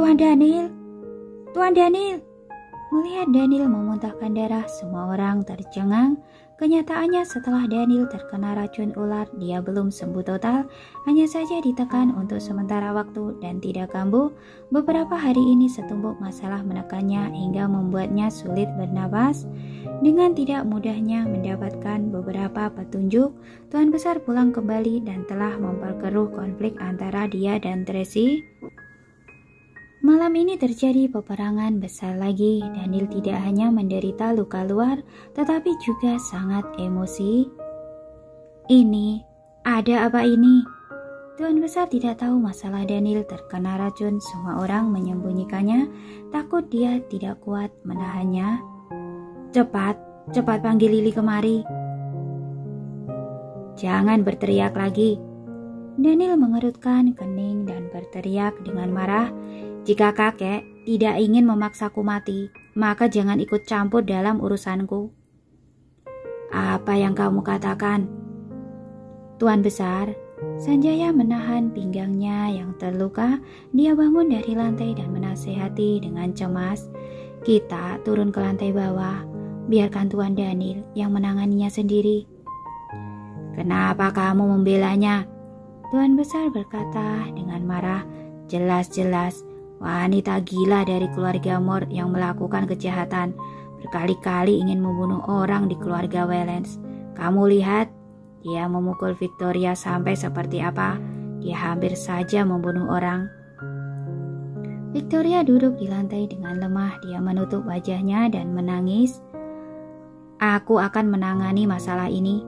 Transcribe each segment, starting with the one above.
Tuan Daniel! Tuan Daniel! Melihat Daniel memuntahkan darah, semua orang tercengang. Kenyataannya setelah Daniel terkena racun ular, dia belum sembuh total, hanya saja ditekan untuk sementara waktu dan tidak kambuh. Beberapa hari ini setumpuk masalah menekannya hingga membuatnya sulit bernapas. Dengan tidak mudahnya mendapatkan beberapa petunjuk, Tuan Besar pulang kembali dan telah memperkeruh konflik antara dia dan Tracy. Malam ini terjadi peperangan besar lagi. Daniel tidak hanya menderita luka luar, tetapi juga sangat emosi. Ini, ada apa ini? Tuan Besar tidak tahu masalah Daniel terkena racun. Semua orang menyembunyikannya, takut dia tidak kuat menahannya. Cepat panggil Lily kemari. Jangan berteriak lagi. Daniel mengerutkan kening dan berteriak dengan marah. Jika kakek tidak ingin memaksaku mati, maka jangan ikut campur dalam urusanku. Apa yang kamu katakan? Tuan Besar, Sanjaya menahan pinggangnya yang terluka. Dia bangun dari lantai dan menasehati dengan cemas. Kita turun ke lantai bawah. Biarkan Tuan Daniel yang menanganinya sendiri. Kenapa kamu membelanya? Tuan Besar berkata dengan marah. Jelas-jelas wanita gila dari keluarga Moore yang melakukan kejahatan, berkali-kali ingin membunuh orang di keluarga Wellens. Kamu lihat, dia memukul Victoria sampai seperti apa. Dia hampir saja membunuh orang. Victoria duduk di lantai dengan lemah. Dia menutup wajahnya dan menangis. Aku akan menangani masalah ini.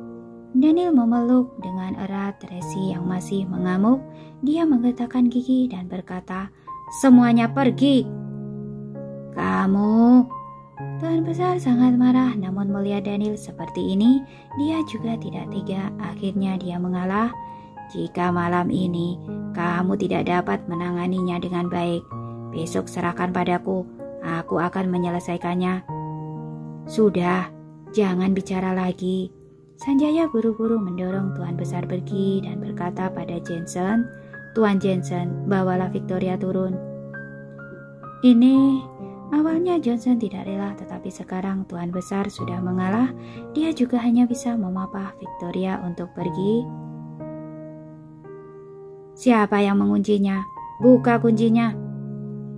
Daniel memeluk dengan erat Tracy yang masih mengamuk. Dia menggetakkan gigi dan berkata, semuanya pergi. Kamu. Tuan Besar sangat marah, namun melihat Daniel seperti ini, dia juga tidak tega. Akhirnya dia mengalah. Jika malam ini kamu tidak dapat menanganinya dengan baik, besok serahkan padaku. Aku akan menyelesaikannya. Sudah, jangan bicara lagi. Sanjaya buru-buru mendorong Tuan Besar pergi dan berkata pada Jensen, Tuan Jensen, bawalah Victoria turun. Ini, awalnya Johnson tidak rela, tetapi sekarang Tuan Besar sudah mengalah. Dia juga hanya bisa memapah Victoria untuk pergi. Siapa yang menguncinya? Buka kuncinya.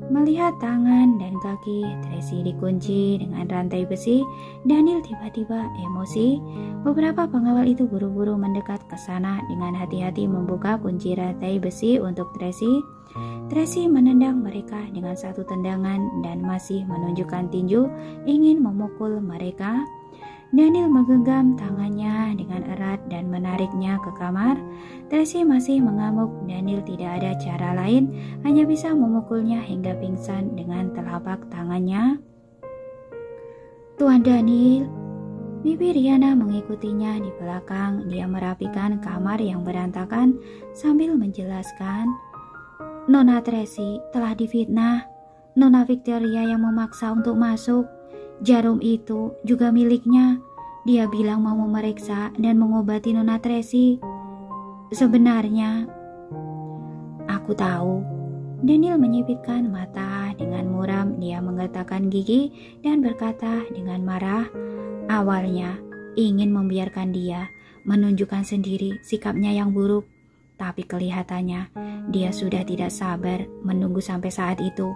Melihat tangan dan kaki Tracy dikunci dengan rantai besi, Daniel tiba-tiba emosi. Beberapa pengawal itu buru-buru mendekat ke sana dengan hati-hati membuka kunci rantai besi untuk Tracy. Tracy menendang mereka dengan satu tendangan dan masih menunjukkan tinju ingin memukul mereka. Daniel menggenggam tangannya dengan erat dan menariknya ke kamar. Tracy masih mengamuk. Daniel tidak ada cara lain, hanya bisa memukulnya hingga pingsan dengan telapak tangannya. Tuan Daniel. Bibi Riana mengikutinya di belakang. Dia merapikan kamar yang berantakan sambil menjelaskan, Nona Tracy telah difitnah. Nona Victoria yang memaksa untuk masuk. Jarum itu juga miliknya. Dia bilang mau memeriksa dan mengobati Nona Tracy. Sebenarnya, aku tahu. Daniel menyipitkan mata dengan muram. Dia menggetakkan gigi dan berkata dengan marah, awalnya ingin membiarkan dia menunjukkan sendiri sikapnya yang buruk. Tapi kelihatannya dia sudah tidak sabar menunggu sampai saat itu.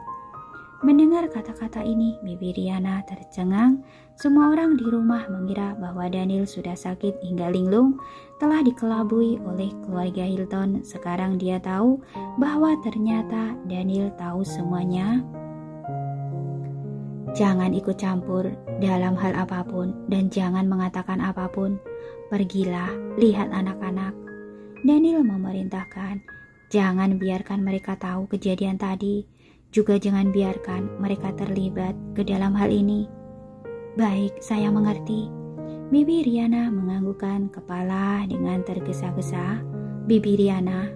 Mendengar kata-kata ini, Bibi Riana tercengang. Semua orang di rumah mengira bahwa Daniel sudah sakit hingga linglung, telah dikelabui oleh keluarga Hilton. Sekarang dia tahu bahwa ternyata Daniel tahu semuanya. Jangan ikut campur dalam hal apapun dan jangan mengatakan apapun. Pergilah, lihat anak-anak. Daniel memerintahkan, jangan biarkan mereka tahu kejadian tadi. Juga jangan biarkan mereka terlibat ke dalam hal ini. Baik, saya mengerti. Bibi Riana menganggukkan kepala dengan tergesa-gesa. Bibi Riana.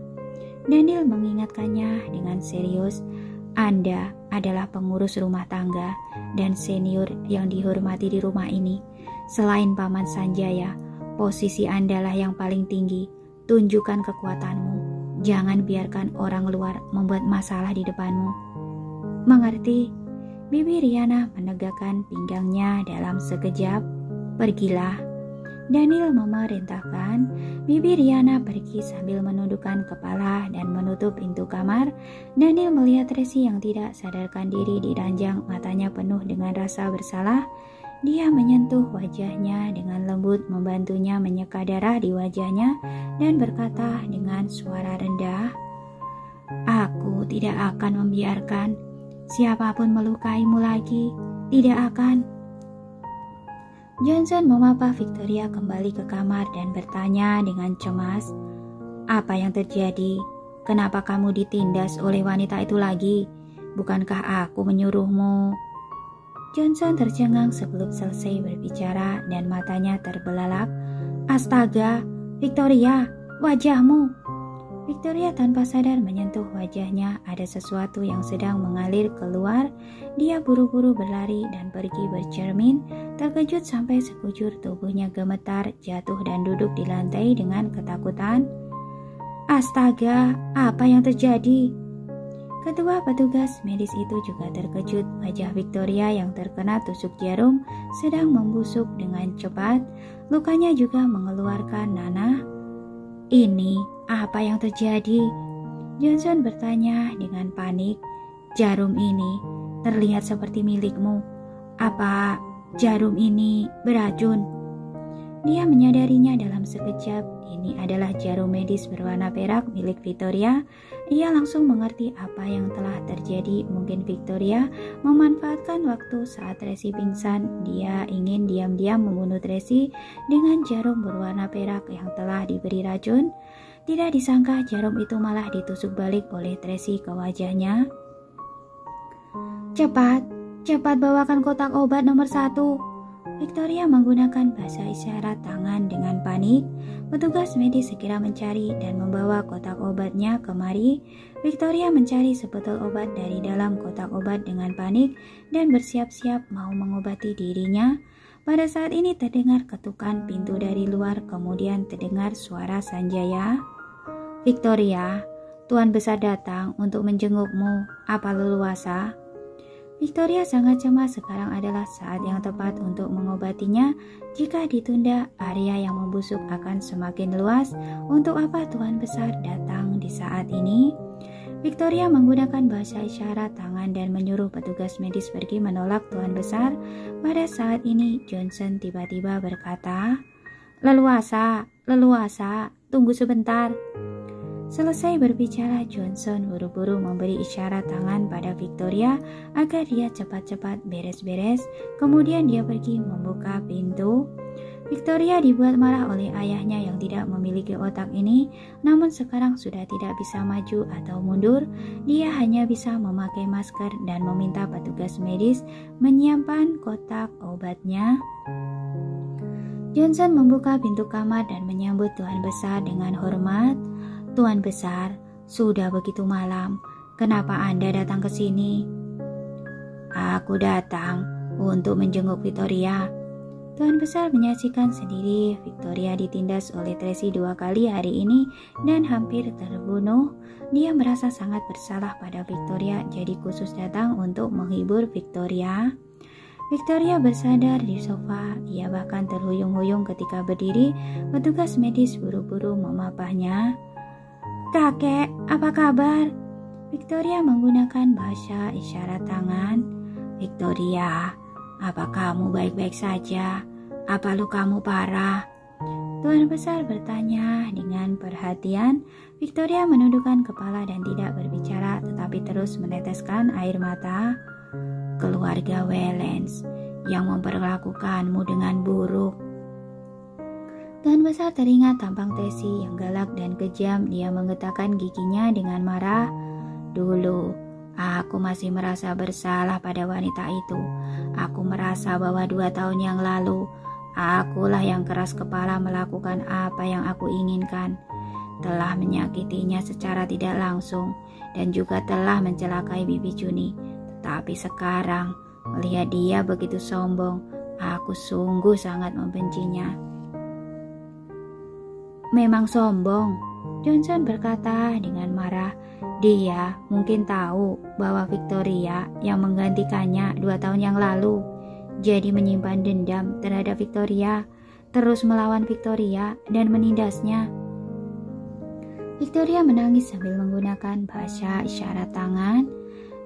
Daniel mengingatkannya dengan serius. Anda adalah pengurus rumah tangga dan senior yang dihormati di rumah ini. Selain Paman Sanjaya, posisi Anda lah yang paling tinggi. Tunjukkan kekuatanmu. Jangan biarkan orang luar membuat masalah di depanmu. Mengerti? Bibi Riana menegakkan pinggangnya dalam sekejap. Pergilah. Daniel memerintahkan. Bibi Riana pergi sambil menundukkan kepala dan menutup pintu kamar. Daniel melihat Tracy yang tidak sadarkan diri di ranjang, matanya penuh dengan rasa bersalah. Dia menyentuh wajahnya dengan lembut, membantunya menyeka darah di wajahnya dan berkata dengan suara rendah, "Aku tidak akan membiarkan siapapun melukaimu lagi. Tidak akan." Johnson memapa Victoria kembali ke kamar dan bertanya dengan cemas, "Apa yang terjadi? Kenapa kamu ditindas oleh wanita itu lagi? Bukankah aku menyuruhmu?" Johnson tercengang sebelum selesai berbicara dan matanya terbelalak. "Astaga, Victoria, wajahmu!" Victoria tanpa sadar menyentuh wajahnya. Ada sesuatu yang sedang mengalir keluar. Dia buru-buru berlari dan pergi bercermin. Terkejut sampai sekujur tubuhnya gemetar, jatuh dan duduk di lantai dengan ketakutan. "Astaga, apa yang terjadi?" Kedua petugas medis itu juga terkejut. Wajah Victoria yang terkena tusuk jarum sedang membusuk dengan cepat. Lukanya juga mengeluarkan nanah. "Ini apa yang terjadi?" Johnson bertanya dengan panik. "Jarum ini terlihat seperti milikmu. Apa jarum ini beracun?" Dia menyadarinya dalam sekejap. Ini adalah jarum medis berwarna perak milik Victoria. Ia langsung mengerti apa yang telah terjadi. Mungkin Victoria memanfaatkan waktu saat Tracy pingsan. Dia ingin diam-diam membunuh Tracy dengan jarum berwarna perak yang telah diberi racun. Tidak disangka jarum itu malah ditusuk balik oleh Tracy ke wajahnya. Cepat bawakan kotak obat nomor 1. Victoria menggunakan bahasa isyarat tangan dengan panik. Petugas medis segera mencari dan membawa kotak obatnya kemari. Victoria mencari sebotol obat dari dalam kotak obat dengan panik dan bersiap-siap mau mengobati dirinya. Pada saat ini terdengar ketukan pintu dari luar, kemudian terdengar suara Sanjaya. "Victoria, Tuan Besar datang untuk menjengukmu. Apa leluasa?" Victoria sangat cemas. Sekarang adalah saat yang tepat untuk mengobatinya. Jika ditunda, area yang membusuk akan semakin luas. Untuk apa Tuan Besar datang di saat ini? Victoria menggunakan bahasa isyarat tangan dan menyuruh petugas medis pergi menolak Tuan Besar. Pada saat ini, Johnson tiba-tiba berkata, Leluasa, tunggu sebentar." Selesai berbicara, Johnson buru-buru memberi isyarat tangan pada Victoria agar dia cepat-cepat beres-beres. Kemudian dia pergi membuka pintu. Victoria dibuat marah oleh ayahnya yang tidak memiliki otak ini, namun sekarang sudah tidak bisa maju atau mundur. Dia hanya bisa memakai masker dan meminta petugas medis menyiapkan kotak obatnya. Johnson membuka pintu kamar dan menyambut Tuan Besar dengan hormat. "Tuan Besar, sudah begitu malam. Kenapa Anda datang ke sini?" "Aku datang untuk menjenguk Victoria." Tuan Besar menyaksikan sendiri Victoria ditindas oleh Tracy 2 kali hari ini dan hampir terbunuh. Dia merasa sangat bersalah pada Victoria, jadi khusus datang untuk menghibur Victoria. Victoria bersandar di sofa. Ia bahkan terhuyung-huyung ketika berdiri. Petugas medis buru-buru memapahnya. "Kakek, apa kabar?" Victoria menggunakan bahasa isyarat tangan. "Victoria, apa kamu baik-baik saja? Apa lukamu parah?" Tuan Besar bertanya dengan perhatian. Victoria menundukkan kepala dan tidak berbicara, tetapi terus meneteskan air mata. "Keluarga Wellens yang memperlakukanmu dengan buruk." Tuan Besar teringat tampang Tracy yang galak dan kejam. Dia menggetakkan giginya dengan marah. "Dulu, aku masih merasa bersalah pada wanita itu. Aku merasa bahwa 2 tahun yang lalu, akulah yang keras kepala melakukan apa yang aku inginkan. Telah menyakitinya secara tidak langsung dan juga telah mencelakai Bibi Juni. Tetapi sekarang, melihat dia begitu sombong, aku sungguh sangat membencinya." "Memang sombong," Johnson berkata dengan marah. Dia mungkin tahu bahwa Victoria yang menggantikannya 2 tahun yang lalu, jadi menyimpan dendam terhadap Victoria, terus melawan Victoria dan menindasnya. Victoria menangis sambil menggunakan bahasa isyarat tangan.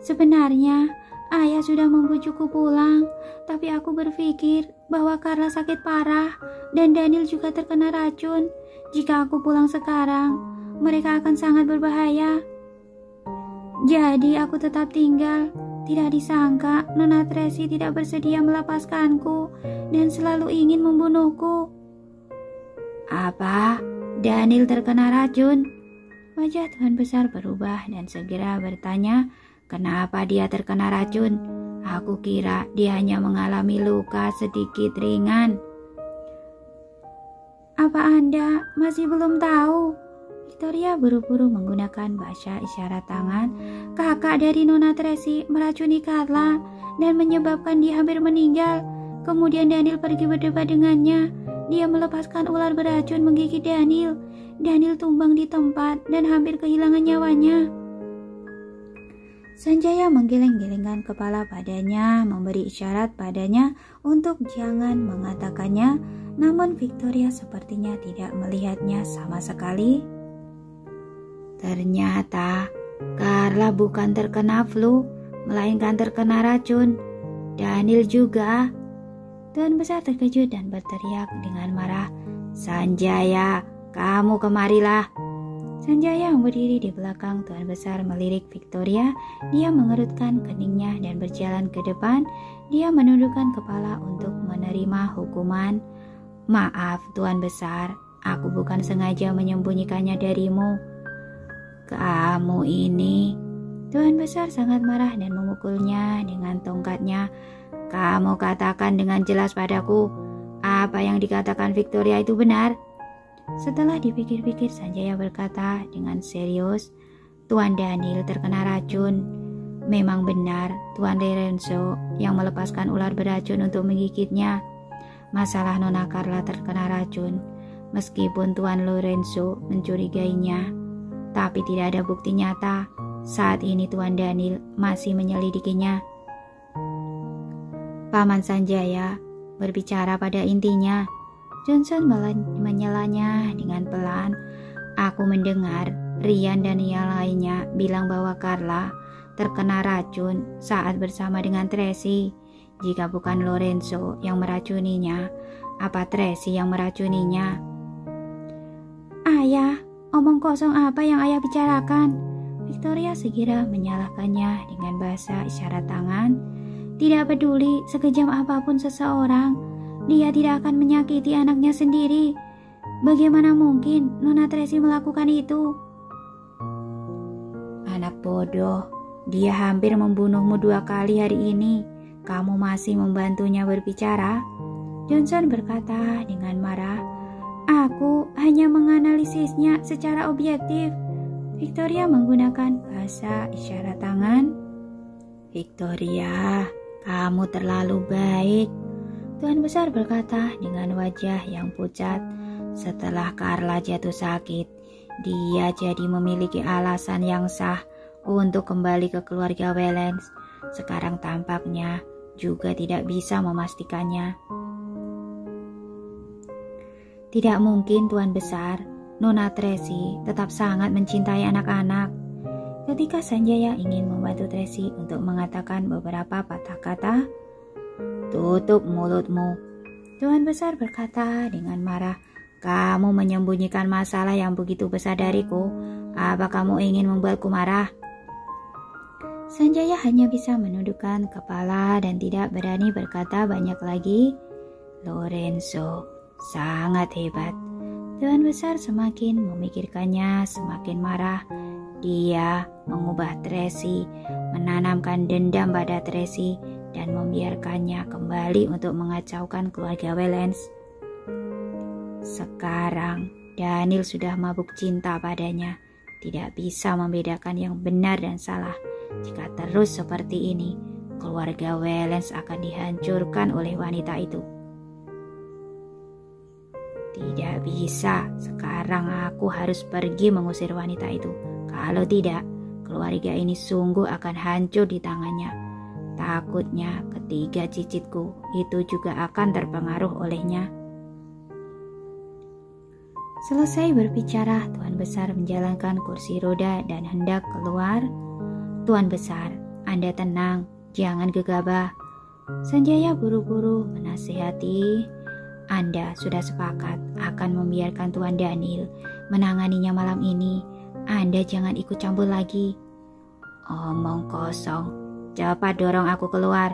Sebenarnya ayah sudah membujukku pulang, tapi aku berpikir bahwa Carla sakit parah dan Daniel juga terkena racun. Jika aku pulang sekarang, mereka akan sangat berbahaya. Jadi aku tetap tinggal. Tidak disangka Nona Tracy tidak bersedia melepaskanku dan selalu ingin membunuhku. Apa? Daniel terkena racun? Wajah Tuan Besar berubah dan segera bertanya, kenapa dia terkena racun? Aku kira dia hanya mengalami luka sedikit ringan. Apa Anda masih belum tahu? Victoria buru-buru menggunakan bahasa isyarat tangan. Kakak dari Nona Tracy meracuni Carla dan menyebabkan dia hampir meninggal. Kemudian Daniel pergi berdebat dengannya. Dia melepaskan ular beracun menggigit Daniel. Daniel tumbang di tempat dan hampir kehilangan nyawanya. Sanjaya menggeleng-gelengkan kepala padanya, memberi isyarat padanya untuk jangan mengatakannya. Namun Victoria sepertinya tidak melihatnya sama sekali. Ternyata Carla bukan terkena flu, melainkan terkena racun. Daniel juga. Tuan Besar terkejut dan berteriak dengan marah, Sanjaya, kamu kemarilah. Sanjaya yang berdiri di belakang Tuan Besar melirik Victoria. Dia mengerutkan keningnya dan berjalan ke depan. Dia menundukkan kepala untuk menerima hukuman. Maaf Tuan Besar, aku bukan sengaja menyembunyikannya darimu. Kamu ini. Tuan Besar sangat marah dan memukulnya dengan tongkatnya. Kamu katakan dengan jelas padaku, apa yang dikatakan Victoria itu benar? Setelah dipikir-pikir, Sanjaya berkata dengan serius, Tuan Daniel terkena racun. Memang benar Tuan Lorenzo yang melepaskan ular beracun untuk menggigitnya. Masalah Nona Carla terkena racun, meskipun Tuan Lorenzo mencurigainya, tapi tidak ada bukti nyata. Saat ini Tuan Daniel masih menyelidikinya. Paman Sanjaya berbicara pada intinya. Johnson menyelanya dengan pelan. Aku mendengar Rian dan yang lainnya bilang bahwa Carla terkena racun saat bersama dengan Tracy. Jika bukan Lorenzo yang meracuninya, apa Tracy yang meracuninya? Ayah, omong kosong apa yang ayah bicarakan? Victoria segera menyalahkannya dengan bahasa isyarat tangan. Tidak peduli sekejam apapun seseorang, dia tidak akan menyakiti anaknya sendiri. Bagaimana mungkin Nona Tracy melakukan itu? Anak bodoh, dia hampir membunuhmu 2 kali hari ini. Kamu masih membantunya berbicara? Johnson berkata dengan marah. Aku hanya menganalisisnya secara objektif. Victoria menggunakan bahasa isyarat tangan. Victoria, kamu terlalu baik. Tuan Besar berkata dengan wajah yang pucat. Setelah Carla jatuh sakit, dia jadi memiliki alasan yang sah untuk kembali ke keluarga Wellens. Sekarang tampaknya juga tidak bisa memastikannya. Tidak mungkin Tuan Besar, Nona Tracy tetap sangat mencintai anak-anak. Ketika Sanjaya ingin membantu Tracy untuk mengatakan beberapa patah kata, tutup mulutmu. Tuan Besar berkata dengan marah, kamu menyembunyikan masalah yang begitu besar dariku. Apa kamu ingin membuatku marah? Sanjaya hanya bisa menundukkan kepala dan tidak berani berkata banyak lagi. Lorenzo sangat hebat. Tuan Besar semakin memikirkannya, semakin marah. Dia mengubah Tracy, menanamkan dendam pada Tracy, dan membiarkannya kembali untuk mengacaukan keluarga Wellens. Sekarang Daniel sudah mabuk cinta padanya. Tidak bisa membedakan yang benar dan salah. Jika terus seperti ini, keluarga Wellens akan dihancurkan oleh wanita itu. Tidak bisa, sekarang aku harus pergi mengusir wanita itu. Kalau tidak, keluarga ini sungguh akan hancur di tangannya. Takutnya ketiga cicitku itu juga akan terpengaruh olehnya. Selesai berbicara, Tuan Besar menjalankan kursi roda dan hendak keluar. Tuan Besar, Anda tenang, jangan gegabah. Sanjaya buru-buru menasihati. Anda sudah sepakat akan membiarkan Tuan Daniel menanganinya malam ini. Anda jangan ikut campur lagi. Omong kosong, cepat dorong aku keluar.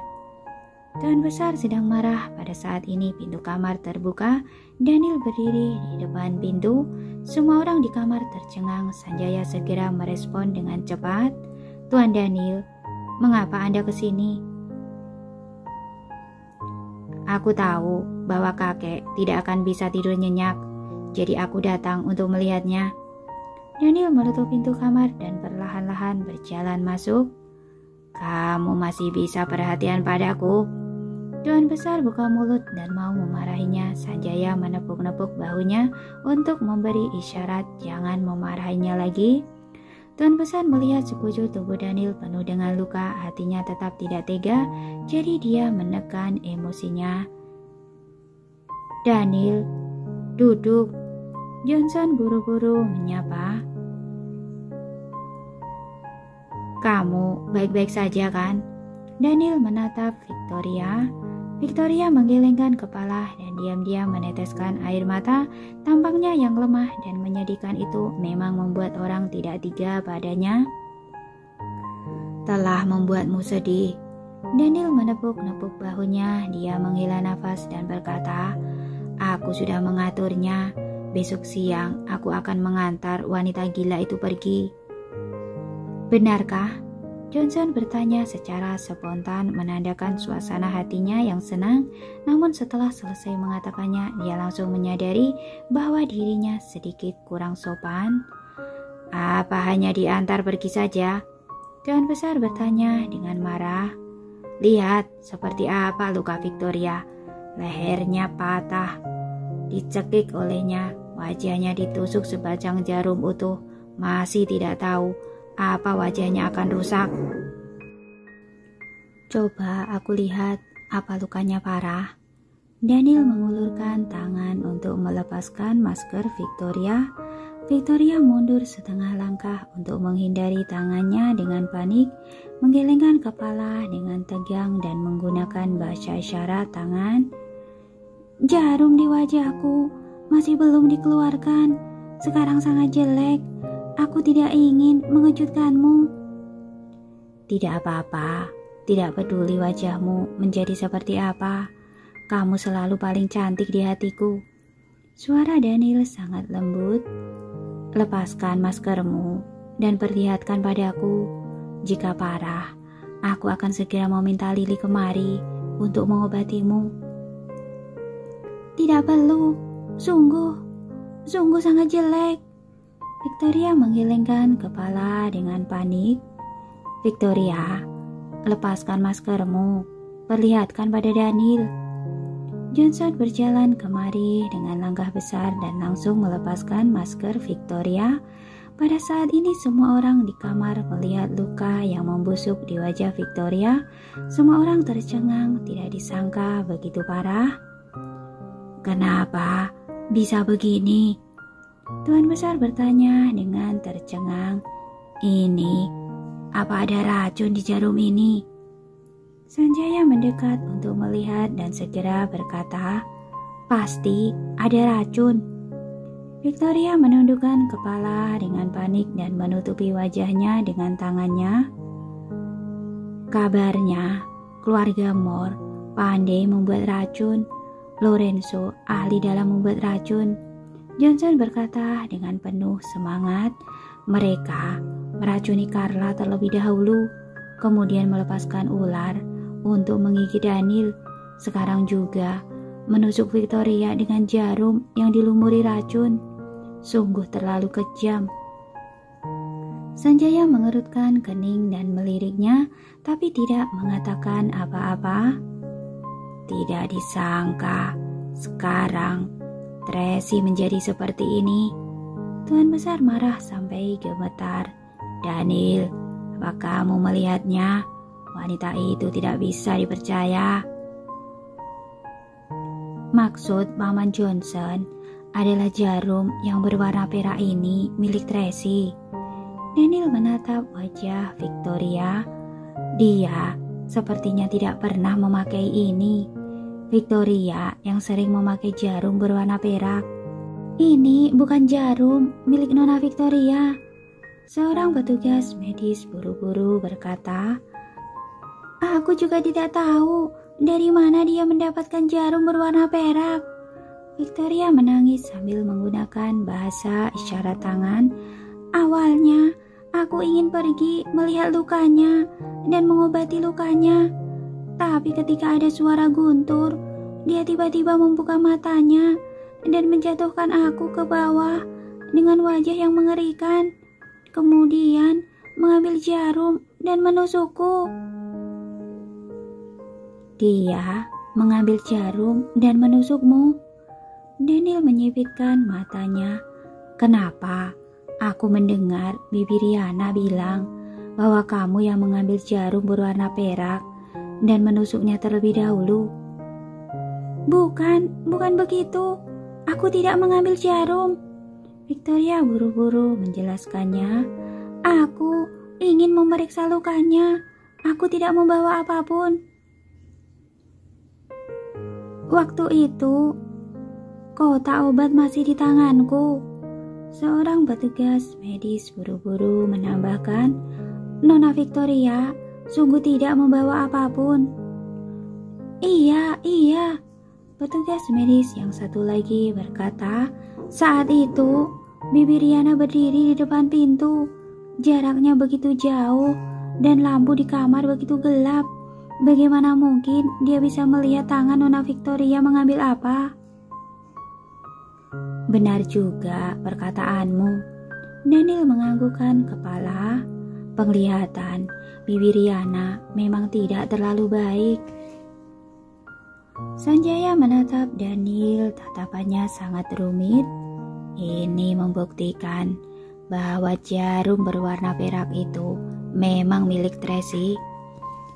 Tuan Besar sedang marah. Pada saat ini pintu kamar terbuka. Daniel berdiri di depan pintu. Semua orang di kamar tercengang. Sanjaya segera merespon dengan cepat. Tuan Daniel, mengapa Anda ke sini? Aku tahu bahwa kakek tidak akan bisa tidur nyenyak, jadi aku datang untuk melihatnya. Daniel menutup pintu kamar dan perlahan-lahan berjalan masuk. Kamu masih bisa perhatian padaku? Tuan Besar buka mulut dan mau memarahinya. Sanjaya menepuk-nepuk bahunya untuk memberi isyarat jangan memarahinya lagi. Tuan Besar melihat sekujur tubuh Daniel penuh dengan luka, hatinya tetap tidak tega, jadi dia menekan emosinya. Daniel, duduk. Johnson buru-buru menyapa. Kamu baik-baik saja kan? Daniel menatap Victoria. Victoria menggelengkan kepala dan diam-diam meneteskan air mata. Tampangnya yang lemah dan menyedihkan itu memang membuat orang tidak tega padanya. Telah membuatmu sedih. Daniel menepuk-nepuk bahunya. Dia menghela nafas dan berkata, aku sudah mengaturnya. Besok siang aku akan mengantar wanita gila itu pergi. Benarkah? Johnson bertanya secara spontan, menandakan suasana hatinya yang senang. Namun setelah selesai mengatakannya, dia langsung menyadari bahwa dirinya sedikit kurang sopan. Apa hanya diantar pergi saja? Tuan Besar bertanya dengan marah. Lihat seperti apa luka Victoria. Lehernya patah, dicekik olehnya, wajahnya ditusuk sebatang jarum utuh. Masih tidak tahu apa wajahnya akan rusak. Coba aku lihat apa lukanya parah. Daniel mengulurkan tangan untuk melepaskan masker Victoria. Victoria mundur setengah langkah untuk menghindari tangannya dengan panik, menggelengkan kepala dengan tegang dan menggunakan bahasa isyarat tangan. Jarum di wajahku masih belum dikeluarkan. Sekarang sangat jelek. Aku tidak ingin mengejutkanmu. Tidak apa-apa, tidak peduli wajahmu menjadi seperti apa. Kamu selalu paling cantik di hatiku. Suara Daniel sangat lembut. Lepaskan maskermu dan perlihatkan padaku. Jika parah, aku akan segera meminta Lily kemari untuk mengobatimu. Tidak perlu, sungguh sangat jelek. Victoria menggelengkan kepala dengan panik. Victoria, lepaskan maskermu, perlihatkan pada Daniel. Johnson berjalan kemari dengan langkah besar dan langsung melepaskan masker Victoria. Pada saat ini semua orang di kamar melihat luka yang membusuk di wajah Victoria. Semua orang tercengang, tidak disangka begitu parah. Kenapa bisa begini? Tuan Besar bertanya dengan tercengang. Ini, apa ada racun di jarum ini? Sanjaya mendekat untuk melihat dan segera berkata, pasti ada racun. Victoria menundukkan kepala dengan panik dan menutupi wajahnya dengan tangannya. Kabarnya, keluarga Moore pandai membuat racun. Lorenzo ahli dalam membuat racun. Johnson berkata dengan penuh semangat. Mereka meracuni Carla terlebih dahulu, kemudian melepaskan ular untuk menggigit Daniel. Sekarang juga menusuk Victoria dengan jarum yang dilumuri racun. Sungguh terlalu kejam. Sanjaya mengerutkan kening dan meliriknya, tapi tidak mengatakan apa-apa. Tidak disangka, sekarang Tracy menjadi seperti ini. Tuan besar marah sampai gemetar. Daniel, apa kamu melihatnya? Wanita itu tidak bisa dipercaya. Maksud Paman Johnson adalah jarum yang berwarna perak ini milik Tracy. Daniel menatap wajah Victoria. Dia sepertinya tidak pernah memakai ini. Victoria yang sering memakai jarum berwarna perak. Ini bukan jarum milik Nona Victoria. Seorang petugas medis buru-buru berkata, "Aku juga tidak tahu dari mana dia mendapatkan jarum berwarna perak." Victoria menangis sambil menggunakan bahasa isyarat tangan. "Awalnya, aku ingin pergi melihat lukanya dan mengobati lukanya. Tapi ketika ada suara guntur, dia tiba-tiba membuka matanya dan menjatuhkan aku ke bawah dengan wajah yang mengerikan. Kemudian mengambil jarum dan menusukku." "Dia mengambil jarum dan menusukmu?" Daniel menyipitkan matanya. "Kenapa? Aku mendengar Bibi Riana bilang bahwa kamu yang mengambil jarum berwarna perak dan menusuknya terlebih dahulu." Bukan begitu. Aku tidak mengambil jarum." Victoria buru-buru menjelaskannya. "Aku ingin memeriksa lukanya. Aku tidak membawa apapun." "Waktu itu, kotak obat masih di tanganku." Seorang petugas medis buru-buru menambahkan. "Nona Victoria sungguh tidak membawa apapun." Iya. Petugas medis yang satu lagi berkata, "Saat itu, Bibi Riana berdiri di depan pintu. Jaraknya begitu jauh dan lampu di kamar begitu gelap. Bagaimana mungkin dia bisa melihat tangan Nona Victoria mengambil apa?" "Benar juga perkataanmu." Daniel menganggukkan kepala. Penglihatan Bibi Riana memang tidak terlalu baik. Sanjaya menatap Daniel, tatapannya sangat rumit. Ini membuktikan bahwa jarum berwarna perak itu memang milik Tracy.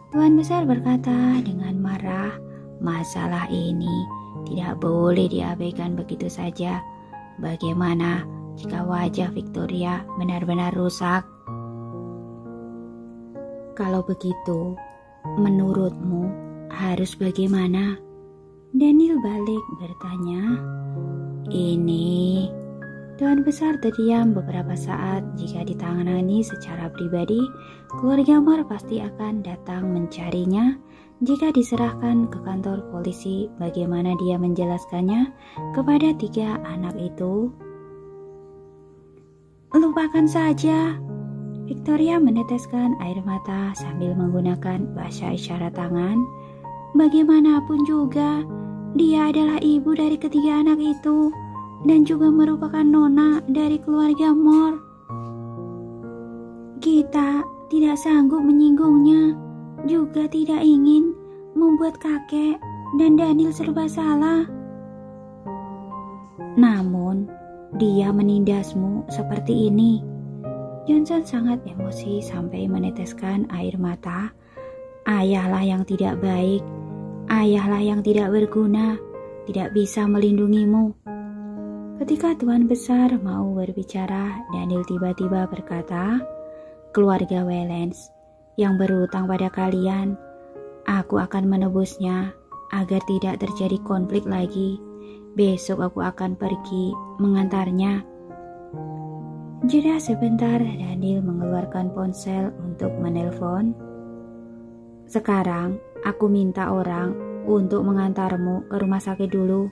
Tuan besar berkata dengan marah, "Masalah ini tidak boleh diabaikan begitu saja. Bagaimana jika wajah Victoria benar-benar rusak?" "Kalau begitu, menurutmu harus bagaimana?" Daniel balik bertanya. "Ini..." Tuan besar terdiam beberapa saat. Jika ditangani secara pribadi, keluarga Moore pasti akan datang mencarinya. Jika diserahkan ke kantor polisi, bagaimana dia menjelaskannya kepada 3 anak itu? "Lupakan saja." Victoria meneteskan air mata sambil menggunakan bahasa isyarat tangan. "Bagaimanapun juga, dia adalah ibu dari ketiga anak itu dan juga merupakan nona dari keluarga Moore. Kita tidak sanggup menyinggungnya, juga tidak ingin membuat kakek dan Daniel serba salah. Namun, dia menindasmu seperti ini." Johnson sangat emosi sampai meneteskan air mata. "Ayahlah yang tidak baik. Ayahlah yang tidak berguna, tidak bisa melindungimu." Ketika Tuan besar mau berbicara, Daniel tiba-tiba berkata, "Keluarga Wellens yang berutang pada kalian, aku akan menebusnya agar tidak terjadi konflik lagi. Besok aku akan pergi mengantarnya." Jeda sebentar, Daniel mengeluarkan ponsel untuk menelpon. "Sekarang aku minta orang untuk mengantarmu ke rumah sakit dulu."